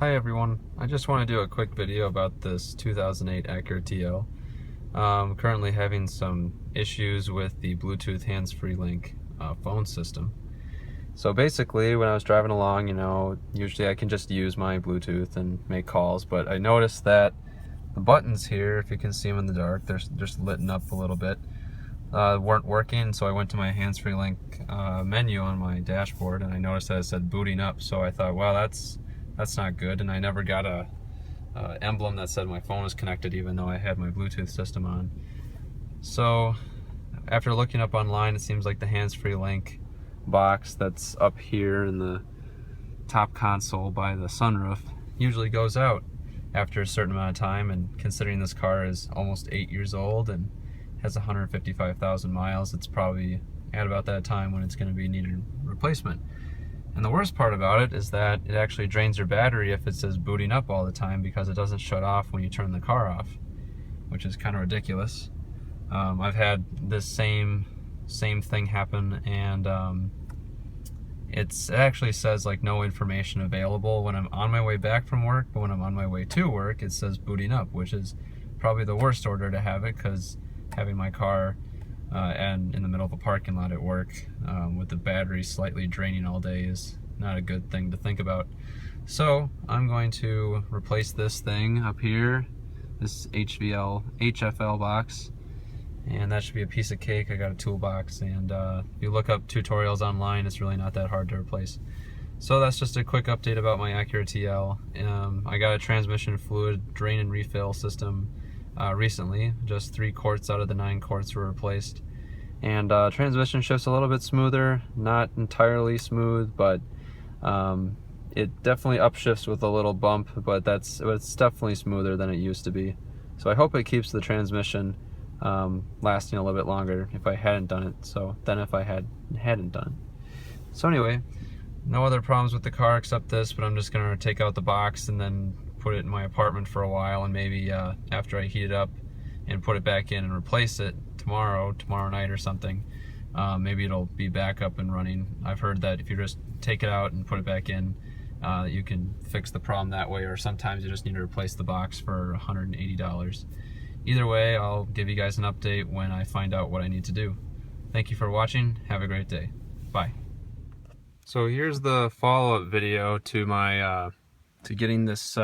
Hi everyone, I just want to do a quick video about this 2008 Acura TL. I'm currently having some issues with the Bluetooth hands-free-link phone system. So basically, when I was driving along, usually I can just use my Bluetooth and make calls, but I noticed that the buttons here, if you can see them in the dark, they're just lit up a little bit, weren't working. So I went to my hands-free-link menu on my dashboard, and I noticed that it said booting up. So I thought, well, that's not good, and I never got a emblem that said my phone was connected even though I had my Bluetooth system on. So after looking up online, it seems like the hands-free-link box that's up here in the top console by the sunroof usually goes out after a certain amount of time, and considering this car is almost 8 years old and has 155,000 miles, it's probably at about that time when it's going to be needed replacement. And the worst part about it is that it actually drains your battery if it says booting up all the time, because it doesn't shut off when you turn the car off, which is kind of ridiculous. I've had this same thing happen, and it actually says like no information available when I'm on my way back from work, but when I'm on my way to work it says booting up, which is probably the worst order to have it, because having my car and in the middle of a parking lot at work with the battery slightly draining all day is not a good thing to think about. So I'm going to replace this thing up here, this HFL box, and that should be a piece of cake. I got a toolbox, and if you look up tutorials online, it's really not that hard to replace. So that's just a quick update about my Acura TL. I got a transmission fluid drain and refill system recently. Just 3 quarts out of the 9 quarts were replaced, and transmission shifts a little bit smoother, not entirely smooth, but it definitely upshifts with a little bump, but it's definitely smoother than it used to be. So I hope it keeps the transmission lasting a little bit longer if I hadn't done it, than if I hadn't done it. So anyway, no other problems with the car except this, but I'm just gonna take out the box and then put it in my apartment for a while, and maybe after I heat it up and put it back in and replace it tomorrow night or something, maybe it'll be back up and running. I've heard that if you just take it out and put it back in, you can fix the problem that way, or sometimes you just need to replace the box for $180. Either way, I'll give you guys an update when I find out what I need to do. Thank you for watching. Have a great day. Bye. So here's the follow-up video to my to getting this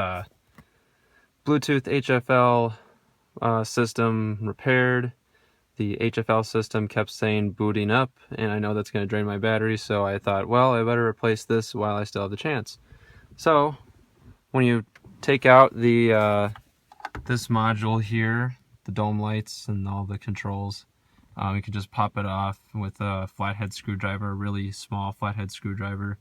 Bluetooth HFL system repaired. The HFL system kept saying booting up, and I know that's going to drain my battery, so I thought, well, I better replace this while I still have the chance. So when you take out the this module here, the dome lights and all the controls, you can just pop it off with a flathead screwdriver, a really small flathead screwdriver,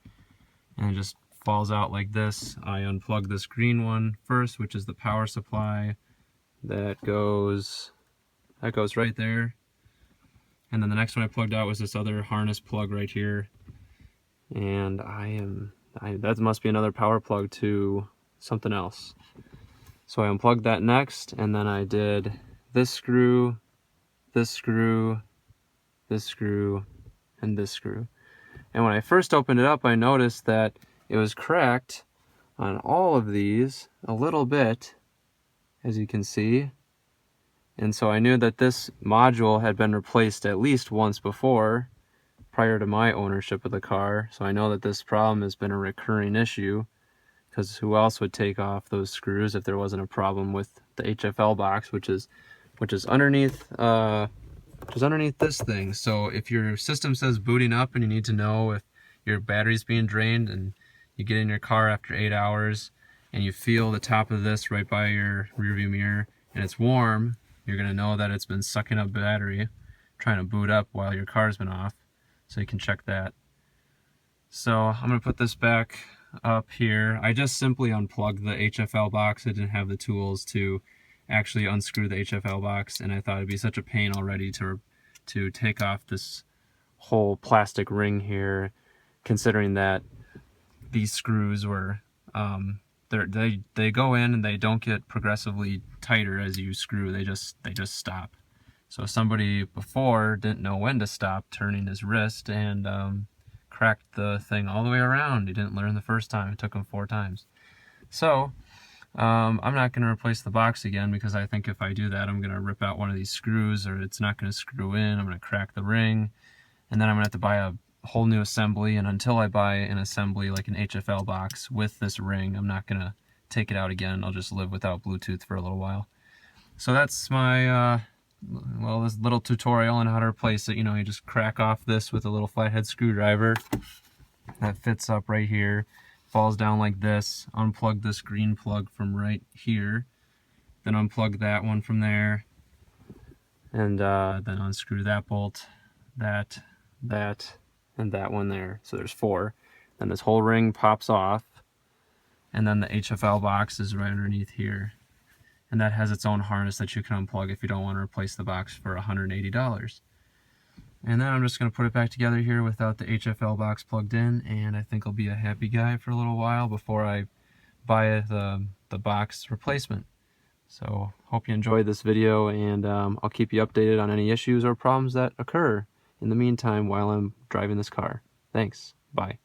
and it just falls out like this. I unplug this green one first, which is the power supply. That goes right there. And then the next one I plugged out was this other harness plug right here. And that must be another power plug to something else. So I unplugged that next, and then I did this screw, this screw, this screw, and this screw. And when I first opened it up, I noticed that it was cracked on all of these a little bit, as you can see. And so I knew that this module had been replaced at least once before, prior to my ownership of the car. So I know that this problem has been a recurring issue, because who else would take off those screws if there wasn't a problem with the HFL box, which is underneath this thing. So if your system says booting up and you need to know if your battery's being drained, and you get in your car after 8 hours and you feel the top of this right by your rearview mirror and it's warm, you're gonna know that it's been sucking up battery, trying to boot up while your car's been off. So you can check that. So I'm gonna put this back up here. I just simply unplugged the HFL box. I didn't have the tools to actually unscrew the HFL box, and I thought it'd be such a pain already to take off this whole plastic ring here, considering that these screws were they go in and they don't get progressively tighter as you screw. They just stop. So somebody before didn't know when to stop turning his wrist, and cracked the thing all the way around. He didn't learn the first time. It took him 4 times. So I'm not going to replace the box again, because I think if I do that, I'm going to rip out one of these screws, or it's not going to screw in. I'm going to crack the ring, and then I'm going to have to buy a whole new assembly. And until I buy an assembly like an HFL box with this ring, I'm not going to take it out again. I'll just live without Bluetooth for a little while. So that's my well, this little tutorial on how to replace it. You know, you just crack off this with a little flathead screwdriver that fits up right here, falls down like this. Unplug this green plug from right here, then unplug that one from there, and then unscrew that bolt, that, and that one there. So there's 4. Then this whole ring pops off, and then the HFL box is right underneath here. And that has its own harness that you can unplug if you don't want to replace the box for $180. And then I'm just going to put it back together here without the HFL box plugged in, and I think I'll be a happy guy for a little while before I buy the box replacement. So hope you enjoyed this video, and I'll keep you updated on any issues or problems that occur in the meantime while I'm driving this car. Thanks. Bye.